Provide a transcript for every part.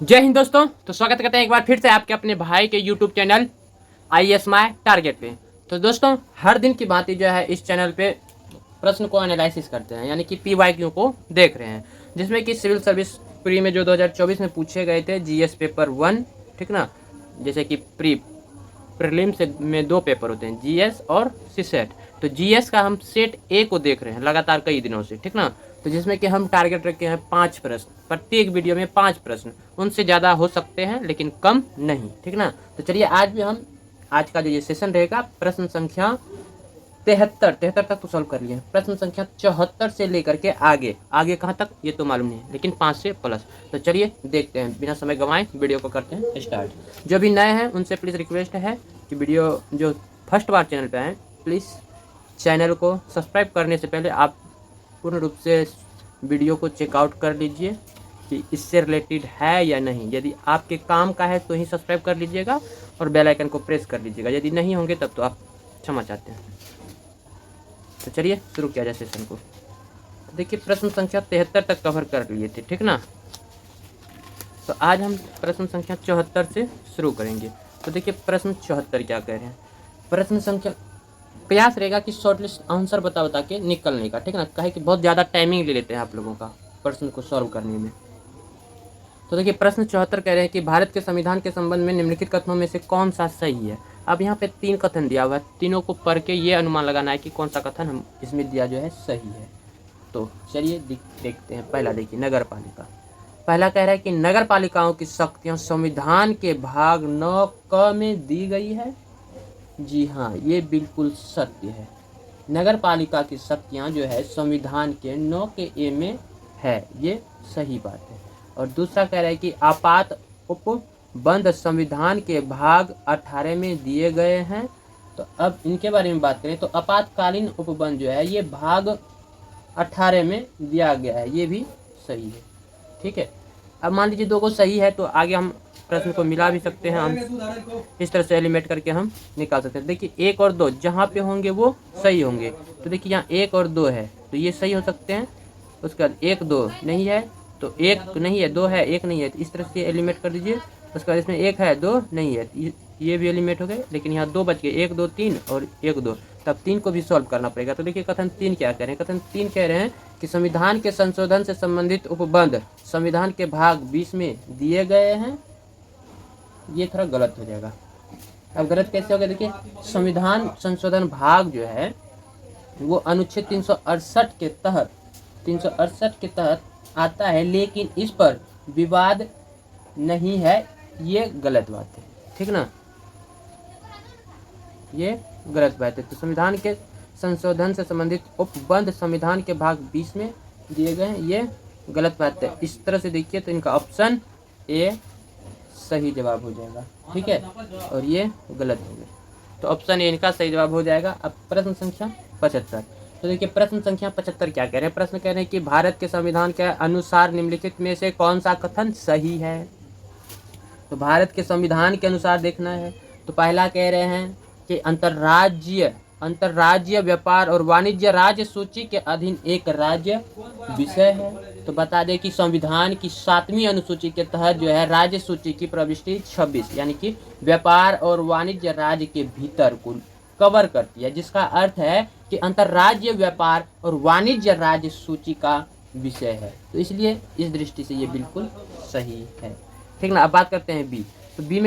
जय हिंद दोस्तों। तो स्वागत करते हैं एक बार फिर से आपके अपने भाई के YouTube channel IAS my target पे। तो दोस्तों, हर दिन की भांति जो है इस चैनल पे प्रश्न को एनालिसिस करते हैं, यानी कि PYQ को देख रहे हैं, जिसमें कि सिविल सर्विस प्री में जो 2024 में पूछे गए थे GS पेपर 1, ठीक ना। जैसे कि प्रीलिम से में 2 पेपर होते हैं, GS और सीसेट। तो GS का हम सेट A को देख रहे हैं लगातार कई दिनों से, ठीक ना। तो जिसमें कि हम टारगेट रखे हैं 5 प्रश्न, प्रत्येक वीडियो में 5 प्रश्न, उनसे ज़्यादा हो सकते हैं लेकिन कम नहीं, ठीक ना। तो चलिए आज का जो ये सेशन रहेगा, प्रश्न संख्या 73 तक तो सॉल्व कर लिए, प्रश्न संख्या 74 से लेकर के आगे आगे कहाँ तक ये तो मालूम नहीं, लेकिन 5 से प्लस। तो चलिए देखते हैं, बिना समय गंवाए वीडियो को करते हैं स्टार्ट। जो भी नए हैं उनसे प्लीज़ रिक्वेस्ट है कि वीडियो जो फर्स्ट बार चैनल पे आए, प्लीज़ चैनल को सब्सक्राइब करने से पहले आप पूर्ण रूप से वीडियो को चेकआउट कर लीजिए कि इससे रिलेटेड है या नहीं। यदि आपके काम का है तो ही सब्सक्राइब कर लीजिएगा और बेल आइकन को प्रेस कर लीजिएगा, यदि नहीं होंगे तब तो आप क्षमा चाहते हैं। तो चलिए शुरू किया जाए सेशन को। देखिए, प्रश्न संख्या 73 तक कवर कर लिए थे, ठीक ना। तो आज हम प्रश्न संख्या 74 से शुरू करेंगे। तो देखिए, प्रश्न 74 क्या कह रहे हैं। प्रश्न संख्या प्रयास रहेगा कि शॉर्टलिस्ट आंसर बता के निकलने का, ठीक ना। कहे कि बहुत ज़्यादा टाइमिंग ले लेते हैं आप लोगों का प्रश्न को सॉल्व करने में। तो देखिए, प्रश्न 74 कह रहे हैं कि भारत के संविधान के संबंध में निम्नलिखित कथनों में से कौन सा सही है। अब यहाँ पे 3 कथन दिया हुआ है, तीनों को पढ़ के ये अनुमान लगाना है कि कौन सा कथन हम इसमें दिया जो है सही है। तो चलिए देखते हैं। पहला देखिए, नगर पालिका। पहला कह रहा है कि नगर पालिकाओं की शक्तियाँ संविधान के भाग 9 क में दी गई है। जी हाँ, ये बिल्कुल सत्य है। नगर पालिका की शक्तियाँ जो है संविधान के 9 के ए में है, ये सही बात है। और दूसरा कह रहा है कि आपात उपबंध संविधान के भाग 18 में दिए गए हैं। तो अब इनके बारे में बात करें तो आपातकालीन उपबंध जो है ये भाग 18 में दिया गया है, ये भी सही है, ठीक है। अब मान लीजिए 2 को सही है तो आगे हम प्रश्न को मिला भी सकते हैं, हम इस तरह से एलिमेट करके हम निकाल सकते हैं। देखिए, 1 और 2 जहाँ पे होंगे वो सही होंगे। तो देखिए, यहाँ 1 और 2 है तो ये सही हो सकते हैं। उसके बाद 1 2 नहीं है तो 1 नहीं है, 2 है 1 नहीं है, तो इस तरह से एलिमेट कर दीजिए। उसके बाद इसमें 1 है 2 नहीं है, ये भी एलिमेट हो गए। लेकिन यहाँ 2 बच गए, 1 2 3 और 1 2, तब 3 को भी सॉल्व करना पड़ेगा। तो देखिए, कथन 3 क्या कह रहे हैं। कथन 3 कह रहे हैं कि संविधान के संशोधन से संबंधित उपबंध संविधान के भाग 20 में दिए गए हैं। ये थोड़ा गलत हो जाएगा। अब गलत कैसे हो गया, देखिए, संविधान संशोधन भाग जो है वो अनुच्छेद 368 के तहत आता है, लेकिन इस पर विवाद नहीं है, ये गलत बात है, ठीक ना, ये गलत बात है। तो संविधान के संशोधन से संबंधित उपबंध संविधान के भाग 20 में दिए गए हैं, ये गलत बात है। इस तरह से देखिए तो इनका ऑप्शन ए सही जवाब हो जाएगा, ठीक है, और ये गलत हो गया। तो ऑप्शन ए इनका सही जवाब हो जाएगा। अब प्रश्न संख्या 75। तो देखिए, प्रश्न संख्या 75 क्या कह रहे हैं। प्रश्न कह रहे हैं कि भारत के संविधान के अनुसार निम्नलिखित में से कौन सा कथन सही है। तो भारत के संविधान के अनुसार देखना है। तो पहला कह रहे हैं कि अंतर्राज्यीय व्यापार और वाणिज्य राज्य सूची के अधीन एक राज्य विषय है। तो बता दें कि संविधान की 7वीं अनुसूची के तहत जो है राज्य सूची की प्रविष्टि 26, यानी कि व्यापार और वाणिज्य राज्य के भीतर कुल कवर करती है, जिसका अर्थ है कि अंतर्राज्यीय व्यापार और वाणिज्य राज्य सूची का विषय है। तो इसलिए इस दृष्टि से ये बिल्कुल सही है, ठीक ना। अब बात करते हैं बी। तो बी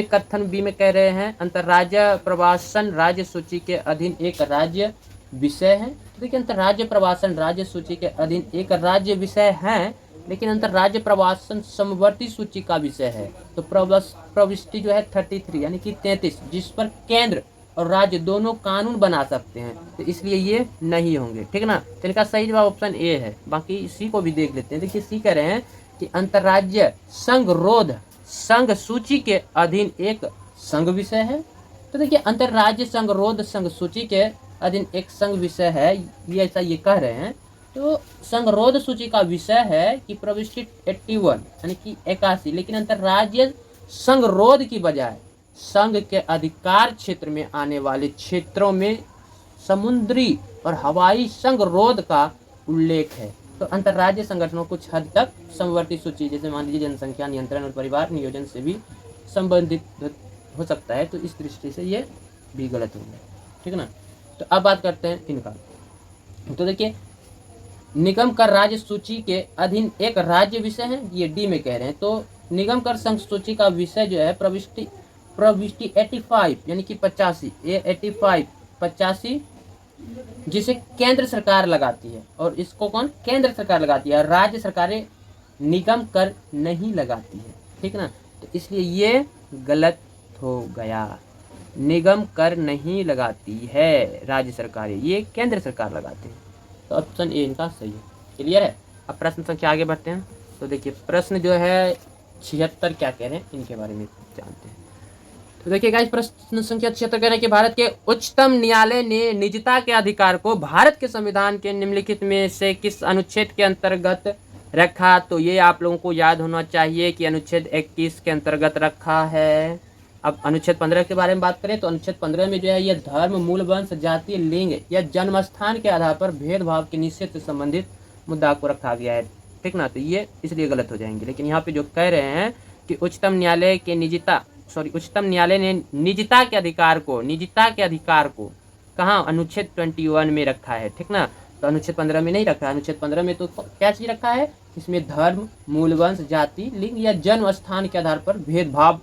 में कह रहे हैं अंतर्राज्य प्रवासन राज्य सूची के अधीन एक राज्य विषय है। तो देखिए, अंतर्राज्य प्रवासन राज्य सूची के अधीन एक राज्य विषय है, लेकिन अंतर्राज्य प्रवासन समवर्ती सूची का विषय है। तो प्रविष्टि जो है 33, यानी कि 33, जिस पर केंद्र और राज्य दोनों कानून बना सकते हैं, तो इसलिए ये नहीं होंगे, ठीक ना। तो इनका सही जवाब ऑप्शन ए है। बाकी सी को भी देख लेते हैं। देखिए, सी कह रहे हैं कि अंतर्राज्य संघरोध संघ सूची के अधीन एक संघ विषय है। तो देखिए, अंतर्राज्य संघरोध संघ सूची के अधीन एक संघ विषय है, ये ऐसा ये कह रहे हैं। तो संघरोध सूची का विषय है कि प्रविष्टि 81, यानी कि 81, लेकिन अंतर्राज्य संघरोध की बजाय संघ के अधिकार क्षेत्र में आने वाले क्षेत्रों में समुद्री और हवाई संघरोध का उल्लेख है। तो अंतर्राज्यीय संगठनों कुछ हद तक समवर्ती सूची, जैसे मान लीजिए जनसंख्या नियंत्रण और परिवार नियोजन से भी संबंधित हो सकता है, तो इस दृष्टि से ये भी गलत होगा, ठीक है ना। तो अब बात करते हैं इनका। तो देखिए, निगम कर राज्य सूची के अधीन एक राज्य विषय है, ये डी में कह रहे हैं। तो निगम कर संघ सूची का विषय जो है प्रविष्टि 85 यानी कि 85 जिसे केंद्र सरकार लगाती है, और इसको कौन केंद्र सरकार लगाती है, राज्य सरकारें निगम कर नहीं लगाती है, ठीक ना। तो इसलिए ये गलत हो गया, निगम कर नहीं लगाती है राज्य सरकारें, ये केंद्र सरकार लगाती है। तो ऑप्शन ए इनका सही है। क्लियर है। अब प्रश्न संख्या आगे बढ़ते हैं। तो देखिए प्रश्न जो है 76 क्या कह रहे हैं इनके बारे में जानते हैं। तो देखिए गाइस, प्रश्न संख्या 76 कह रहे हैं कि भारत के उच्चतम न्यायालय ने निजता के अधिकार को भारत के संविधान के निम्नलिखित में से किस अनुच्छेद के अंतर्गत रखा। तो ये आप लोगों को याद होना चाहिए कि अनुच्छेद 21 के अंतर्गत रखा है। अब अनुच्छेद 15 के बारे में बात करें तो अनुच्छेद 15 में जो है यह धर्म, मूल, वंश, जाति, लिंग या जन्म स्थान के आधार पर भेदभाव के निषेध से संबंधित मुद्दा को रखा गया है, ठीक ना। तो ये इसलिए गलत हो जाएंगे। लेकिन यहाँ पे जो कह रहे हैं कि उच्चतम न्यायालय ने निजता के अधिकार को कहाँ अनुच्छेद 21 में रखा है, ठीक ना। तो अनुच्छेद 15 में नहीं रखा है। अनुच्छेद 15 में तो क्या चीज रखा है, इसमें धर्म, मूल, वंश, जाति, लिंग या जन्म स्थान के आधार पर भेदभाव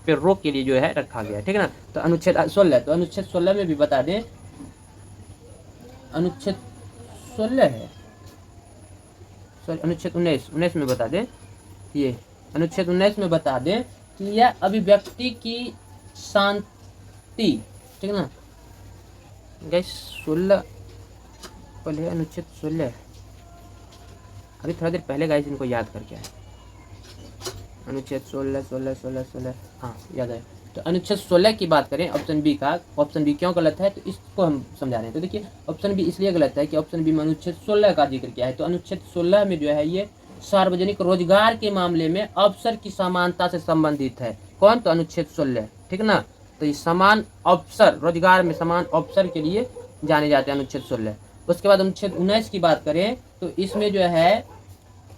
पे रोक के लिए जो है रखा गया है, ठीक है ना। तो अनुच्छेद 16, तो अनुच्छेद 16 में भी बता दें, अनुच्छेद 16 है, सॉरी अनुच्छेद 19 में बता दें, ये अनुच्छेद 19 में बता दें कि यह अभिव्यक्ति की शांति, ठीक है ना गाइस। 16 पहले अनुच्छेद 16, अभी थोड़ा देर पहले गाइस इनको याद करके आए। अनुच्छेद 16 हाँ याद है। तो अनुच्छेद 16 की बात करें ऑप्शन बी का, ऑप्शन बी क्यों गलत है तो इसको हम समझा रहे हैं। तो देखिए ऑप्शन बी इसलिए गलत है कि ऑप्शन बी में अनुच्छेद 16 का जिक्र किया है। तो अनुच्छेद 16 में जो है ये सार्वजनिक रोजगार के मामले में अवसर की समानता से संबंधित है। कौन, तो अनुच्छेद 16, ठीक ना। तो ये समान अवसर, रोजगार में समान अवसर के लिए जाने जाते हैं अनुच्छेद 16। उसके बाद अनुच्छेद 19 की बात करें तो इसमें जो है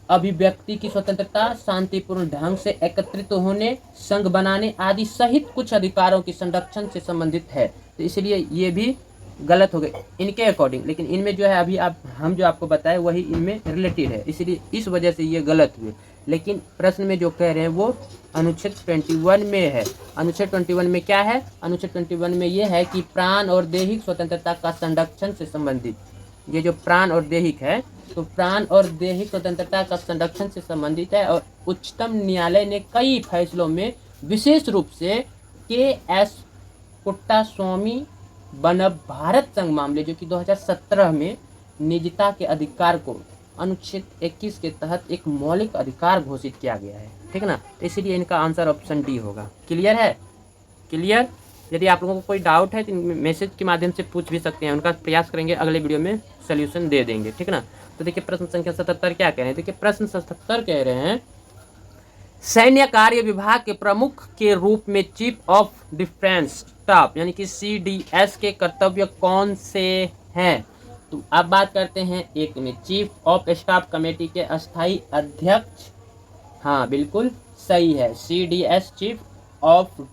अभिव्यक्ति की स्वतंत्रता, शांतिपूर्ण ढंग से एकत्रित होने, संघ बनाने आदि सहित कुछ अधिकारों के संरक्षण से संबंधित है। तो इसलिए ये भी गलत हो गए इनके अकॉर्डिंग। लेकिन इनमें जो है अभी हम जो आपको बताए वही इनमें रिलेटेड है, इसलिए इस वजह से ये गलत हुए। लेकिन प्रश्न में जो कह रहे हैं वो अनुच्छेद 21 में है। अनुच्छेद 21 में क्या है, अनुच्छेद 21 में ये है कि प्राण और दैहिक स्वतंत्रता का संरक्षण से संबंधित, ये जो प्राण और दैहिक है तो प्राण और दैहिक स्वतंत्रता का संरक्षण से संबंधित है। और उच्चतम न्यायालय ने कई फैसलों में विशेष रूप से के.एस. कुट्टास्वामी बनब भारत संघ मामले जो कि 2017 में निजता के अधिकार को अनुच्छेद 21 के तहत एक मौलिक अधिकार घोषित किया गया है, ठीक है ना। तो इसीलिए इनका आंसर ऑप्शन डी होगा। क्लियर है, क्लियर। यदि आप लोगों को कोई डाउट है तो मैसेज के माध्यम से पूछ भी सकते हैं, उनका प्रयास करेंगे, अगले वीडियो में सोल्यूशन दे देंगे, ठीक है ना। तो देखिए प्रश्न संख्या 77 क्या कह रहे हैं। देखिए प्रश्न 77 कह रहे हैं सैन्य कार्य विभाग के प्रमुख के रूप में चीफ ऑफ डिफेंस स्टाफ यानी कि CDS के कर्तव्य कौन से हैं। तो अब बात करते हैं एक में चीफ ऑफ स्टाफ कमेटी के अस्थायी अध्यक्ष, हाँ बिल्कुल सही है। CDS chief of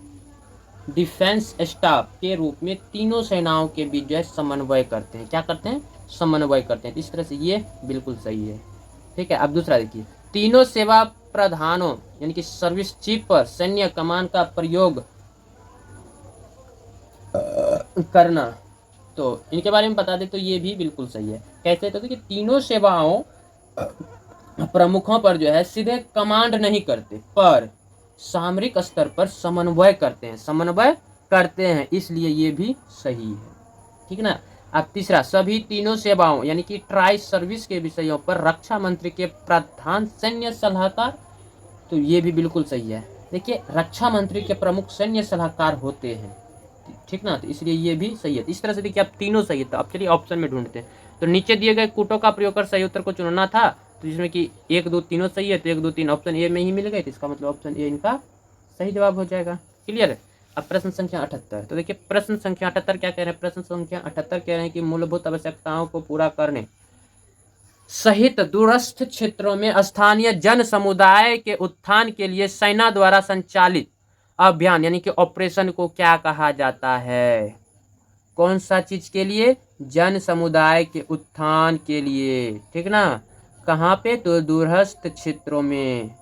defence staff के रूप में तीनों सेनाओं के बीच जो है समन्वय करते हैं। क्या करते हैं, समन्वय करते हैं। इस तरह से ये बिल्कुल सही है, ठीक है। अब दूसरा देखिए, तीनों सेवा प्रधानों यानी कि सर्विस चीफ पर सैन्य कमान का प्रयोग करना, तो इनके बारे में बता दें तो ये भी बिल्कुल सही है। कैसे, तो देखिए तीनों सेवाओं प्रमुखों पर जो है सीधे कमांड नहीं करते पर सामरिक स्तर पर समन्वय करते हैं, इसलिए ये भी सही है, ठीक ना। अब तीसरा, सभी तीनों सेवाओं यानी कि ट्राई सर्विस के विषयों पर रक्षा मंत्री के प्रधान सैन्य सलाहकार, तो ये भी बिल्कुल सही है। देखिए रक्षा मंत्री के प्रमुख सैन्य सलाहकार होते हैं, ठीक ना, तो इसलिए ये भी सही है। इस तरह से देखिए आप तीनों सही है। तो अब चलिए ऑप्शन में ढूंढते हैं। तो नीचे दिए गए कूटों का प्रयोग कर सही उत्तर को चुनना था, तो जिसमें कि 1, 2, तीनों सही है, तो 1, 2, 3 ऑप्शन ए में ही मिल गए, तो इसका मतलब ऑप्शन ए इनका सही जवाब हो जाएगा। क्लियर है। अब प्रश्न संख्या 78, तो देखिए प्रश्न संख्या 78 क्या कह रहे हैं। प्रश्न संख्या 78 कह रहे हैं कि मूलभूत आवश्यकताओं को पूरा करने सहित दूरस्थ क्षेत्रों में स्थानीय जन समुदाय के उत्थान के लिए सेना द्वारा संचालित अभियान यानी कि ऑपरेशन को क्या कहा जाता है? कौन सा चीज के लिए? जन समुदाय के उत्थान के लिए, ठीक ना। कहाँ पे? तो दूरस्थ क्षेत्रों में।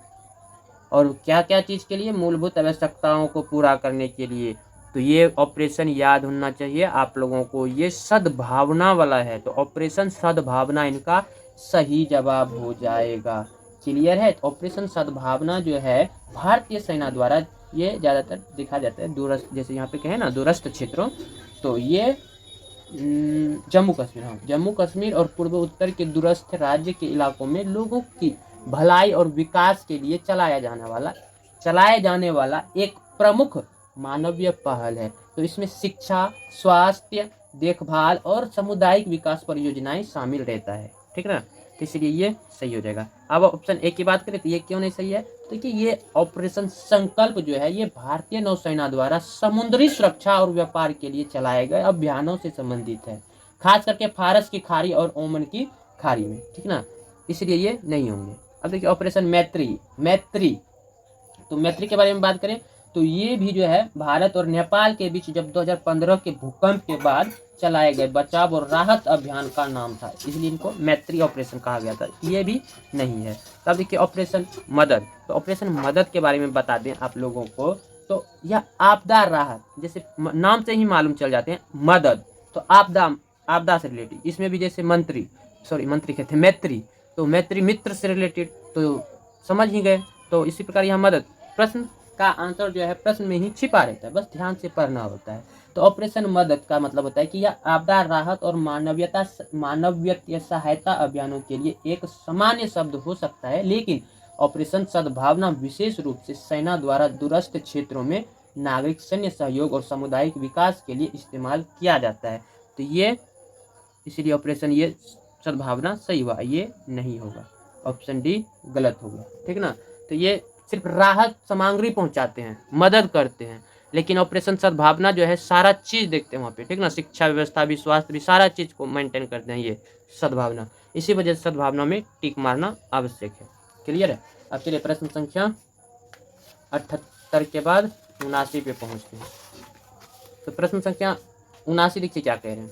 और क्या क्या चीज के लिए? मूलभूत आवश्यकताओं को पूरा करने के लिए। तो ये ऑपरेशन याद होना चाहिए आप लोगों को, ये सद्भावना वाला है, तो ऑपरेशन सद्भावना इनका सही जवाब हो जाएगा। क्लियर है? तो ऑपरेशन सद्भावना जो है भारतीय सेना द्वारा ये ज़्यादातर देखा जाता है दूरस्थ, जैसे यहाँ पे कहे ना दूरस्थ क्षेत्रों, तो ये जम्मू कश्मीर, हाँ जम्मू कश्मीर और पूर्व उत्तर के दूरस्थ राज्य के इलाकों में लोगों की भलाई और विकास के लिए चलाए जाने वाला एक प्रमुख मानवीय पहल है। तो इसमें शिक्षा, स्वास्थ्य देखभाल और सामुदायिक विकास परियोजनाएं शामिल रहता है, ठीक ना। तो इसलिए ये सही हो जाएगा। अब ऑप्शन ए की बात करें तो ये क्यों नहीं सही है? देखिए ये ऑपरेशन संकल्प जो है ये भारतीय नौसेना द्वारा समुद्री सुरक्षा और व्यापार के लिए चलाए गए अभियानों से संबंधित है, खास करके फारस की खाड़ी और ओमान की खाड़ी में, ठीक ना। इसलिए ये नहीं होंगे। अब देखिए ऑपरेशन मैत्री, तो मैत्री के बारे में बात करें तो ये भी जो है भारत और नेपाल के बीच जब 2015 के भूकंप के बाद चलाए गए बचाव और राहत अभियान का नाम था, इसलिए इनको मैत्री ऑपरेशन कहा गया था। ये भी नहीं है। तब देखिए ऑपरेशन मदद, तो ऑपरेशन मदद के बारे में बता दें आप लोगों को, तो यह आपदा राहत, जैसे नाम से ही मालूम चल जाते हैं मदद, तो आपदा से रिलेटेड। इसमें भी जैसे मंत्री कहते हैं मैत्री, तो मैत्री मित्र से रिलेटेड, तो समझ ही गए। तो इसी प्रकार यहाँ मदद, प्रश्न का आंसर जो है प्रश्न में ही छिपा रहता है, बस ध्यान से पढ़ना होता है। तो ऑपरेशन मदद का मतलब होता है कि यह आपदा राहत और मानवीय सहायता अभियानों के लिए एक सामान्य शब्द हो सकता है, लेकिन ऑपरेशन सद्भावना विशेष रूप से सेना द्वारा दूरस्थ क्षेत्रों में नागरिक सैन्य सहयोग और सामुदायिक विकास के लिए इस्तेमाल किया जाता है। तो ये इसलिए ऑपरेशन ये सद्भावना सही हुआ, ये नहीं होगा, ऑप्शन डी गलत होगा, ठीक ना। तो ये सिर्फ राहत सामग्री पहुंचाते हैं, मदद करते हैं, लेकिन ऑपरेशन सद्भावना जो है सारा चीज देखते हैं वहाँ पे, ठीक ना। शिक्षा व्यवस्था भी, स्वास्थ्य भी, सारा चीज को मेंटेन करते हैं ये सद्भावना। इसी वजह से सद्भावना में टिक मारना आवश्यक है। क्लियर है? अब चलिए प्रश्न संख्या 78 के बाद 79 पे पहुंचते हैं। तो प्रश्न संख्या 79 देखिए क्या कह रहे हैं।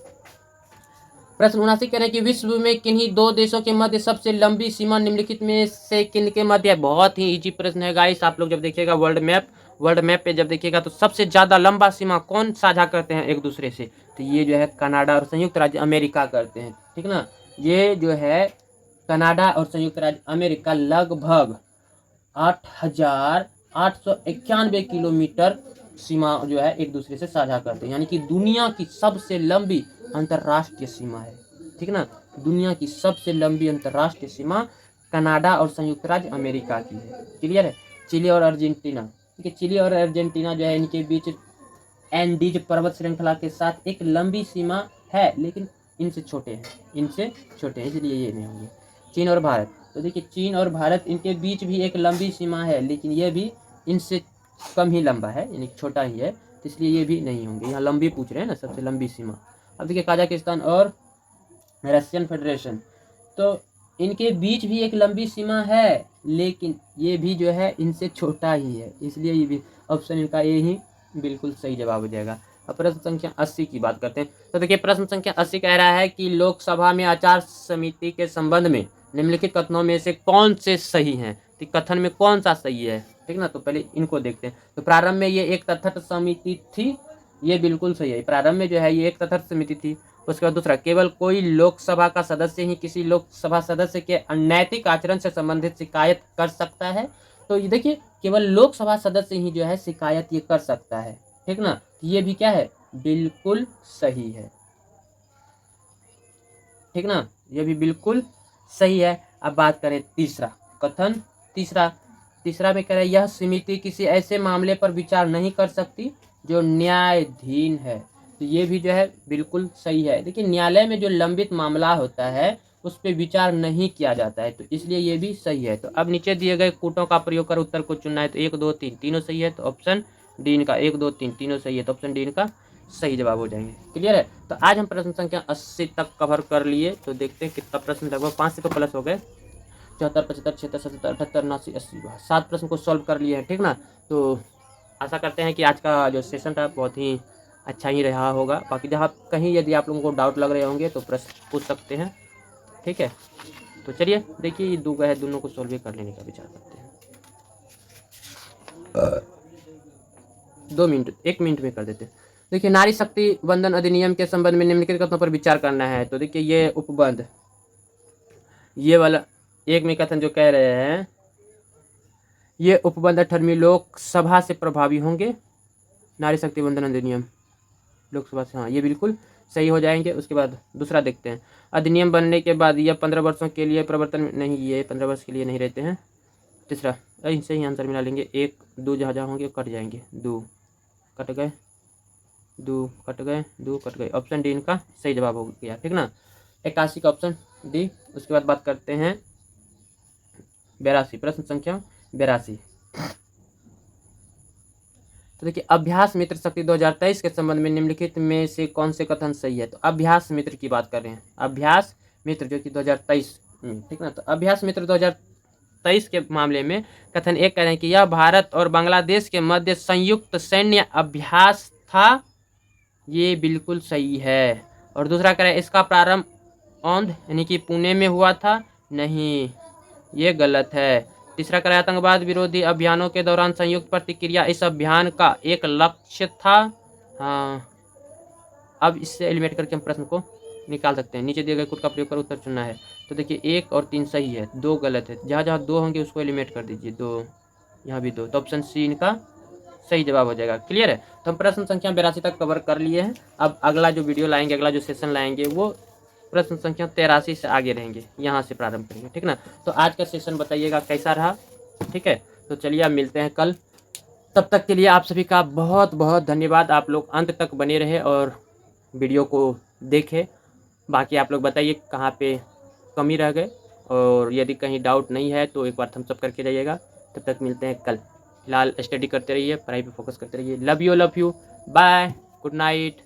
प्रश्न 79 कह रहे हैं कि विश्व में किन्हीं दो देशों के मध्य सबसे लंबी सीमा निम्नलिखित में से किन के मध्य है? बहुत ही इजी प्रश्न है गाइस। आप लोग जब देखिएगा वर्ल्ड मैप पे जब देखिएगा तो सबसे ज्यादा लंबा सीमा कौन साझा करते हैं एक दूसरे से? तो ये जो है कनाडा और संयुक्त राज्य अमेरिका करते हैं, ठीक ना। ये जो है कनाडा और संयुक्त राज्य अमेरिका लगभग 8,891 किलोमीटर सीमा जो है एक दूसरे से साझा करते हैं, यानी कि दुनिया की सबसे लंबी अंतर्राष्ट्रीय सीमा है, ठीक ना। दुनिया की सबसे लंबी अंतर्राष्ट्रीय सीमा कनाडा और संयुक्त राज्य अमेरिका की है। क्लियर है? चिली और अर्जेंटीना, ठीक है। चिली और अर्जेंटीना जो है इनके बीच एंडीज पर्वत श्रृंखला के साथ एक लंबी सीमा है, लेकिन इनसे छोटे हैं, इसलिए ये नहीं होंगे। चीन और भारत, तो देखिए चीन और भारत इनके बीच भी एक लंबी सीमा है, लेकिन ये भी इनसे कम ही लंबा है, यानी छोटा ही है, तो इसलिए ये भी नहीं होंगे। यहाँ लंबी पूछ रहे हैं ना, सबसे लंबी सीमा। अब देखिए कजाकिस्तान और रशियन फेडरेशन, तो इनके बीच भी एक लंबी सीमा है, लेकिन ये भी जो है इनसे छोटा ही है, इसलिए ये भी ऑप्शन इनका ए ही बिल्कुल सही जवाब हो जाएगा। अब प्रश्न संख्या 80 की बात करते हैं। तो देखिए प्रश्न संख्या 80 कह रहा है कि लोकसभा में आचार समिति के संबंध में निम्नलिखित कथनों में से कौन से सही हैं? तो कथन में कौन सा सही है, ठीक ना। तो पहले इनको देखते हैं। तो प्रारंभ में ये एक तथस्थ समिति थी, ये बिल्कुल सही है। प्रारंभ में जो है ये एक तथस्थ समिति थी। उसके बाद दूसरा, केवल कोई लोकसभा का सदस्य ही किसी लोकसभा सदस्य के अनैतिक आचरण से संबंधित शिकायत कर सकता है। तो ये देखिए केवल लोकसभा सदस्य ही जो है शिकायत ये कर सकता है, ठीक ना। ये भी क्या है? बिल्कुल सही है, ठीक ना, ये भी बिल्कुल सही है। अब बात करें तीसरा कथन, तीसरा में कह रहे यह समिति किसी ऐसे मामले पर विचार नहीं कर सकती जो न्यायाधीन है। तो ये भी जो है बिल्कुल सही है। देखिए न्यायालय में जो लंबित मामला होता है उस पर विचार नहीं किया जाता है, तो इसलिए ये भी सही है। तो अब नीचे दिए गए कूटों का प्रयोग कर उत्तर को चुनना है। तो 1 2 3 तीनों सही है, तो ऑप्शन डी इनका 1 2 3 तीनों सही है, तो ऑप्शन डी इनका सही जवाब हो जाएंगे। क्लियर है। तो आज हम प्रश्न संख्या 80 तक कवर कर लिए। तो देखते हैं कितना प्रश्न, लगभग 5 से तो प्लस हो गए। 74, 75, 76, 77, 78, 79, 80, 7 प्रश्न को सॉल्व कर लिए हैं। ठीक ना। तो आशा करते हैं कि आज का जो सेशन था बहुत ही अच्छा ही रहा होगा। बाकी जहाँ कहीं यदि आप लोगों को डाउट लग रहे होंगे तो प्रश्न पूछ सकते हैं। ठीक है। तो चलिए देखिए, दो गए दोनों को सॉल्व कर लेने का विचार करते हैं। 2 मिनट, 1 मिनट में कर देते हैं। देखिए, नारी शक्ति वंदन अधिनियम के संबंध में निम्नलिखित कथनों पर विचार करना है। तो देखिए, ये उपबंध, ये वाला एक में कथन जो कह रहे हैं, ये उपबंध 18वीं लोकसभा से प्रभावी होंगे। नारी शक्ति वंदन अधिनियम लोकसभा से, हाँ ये बिल्कुल सही हो जाएंगे। उसके बाद दूसरा देखते हैं, अधिनियम बनने के बाद यह 15 वर्षों के लिए प्रवर्तन नहीं, ये 15 वर्ष के लिए नहीं रहते हैं। तीसरा, इनसे ही आंसर मिला लेंगे। 1 2 जहाँ जहाँ होंगे कट जाएंगे, 2 कट गए, 2 कट गए, 2 कट गए। ऑप्शन डी इनका सही जवाब हो गया। ठीक ना, 81 का ऑप्शन डी। उसके बाद बात करते हैं 82, प्रश्न संख्या 82। तो देखिए, अभ्यास मित्र शक्ति 2023 के संबंध में निम्नलिखित में से कौन से कथन सही है। तो अभ्यास मित्र की बात कर रहे हैं, अभ्यास मित्र जो कि 2023 में, ठीक ना। तो अभ्यास मित्र 2023 के मामले में कथन एक कह रहे हैं कि यह भारत और बांग्लादेश के मध्य संयुक्त सैन्य अभ्यास था, ये बिल्कुल सही है। और दूसरा कह रहे हैं इसका प्रारंभ औंध यानी कि पुणे में हुआ था, नहीं ये गलत है। तीसरा कह रहा है आतंकवाद विरोधी अभियानों के दौरान संयुक्त प्रतिक्रिया इस अभियान का एक लक्ष्य था, हाँ। अब इससे एलिमिनेट करके हम प्रश्न को निकाल सकते हैं। नीचे दिए गए कोड का प्रयोग कर उत्तर चुनना है। तो देखिए 1 और 3 सही है, 2 गलत है। जहाँ जहाँ 2 होंगे उसको एलिमिनेट कर दीजिए, 2 यहाँ भी 2। तो ऑप्शन सी इनका सही जवाब हो जाएगा। क्लियर है। तो हम प्रश्न संख्या 82 तक कवर कर लिए हैं। अब अगला जो वीडियो लाएंगे, अगला जो सेशन लाएंगे, वो प्रश्न संख्या 83 से आगे रहेंगे, यहाँ से प्रारंभ करेंगे। ठीक ना। तो आज का सेशन बताइएगा कैसा रहा। ठीक है। तो चलिए अब मिलते हैं कल। तब तक के लिए आप सभी का बहुत बहुत धन्यवाद। आप लोग अंत तक बने रहे और वीडियो को देखें। बाकी आप लोग बताइए कहाँ पे कमी रह गए, और यदि कहीं डाउट नहीं है तो एक बार थम्स अप करके जाइएगा। तब तक मिलते हैं कल। फिलहाल स्टडी करते रहिए, पढ़ाई पे फोकस करते रहिए। Love you bye, good night.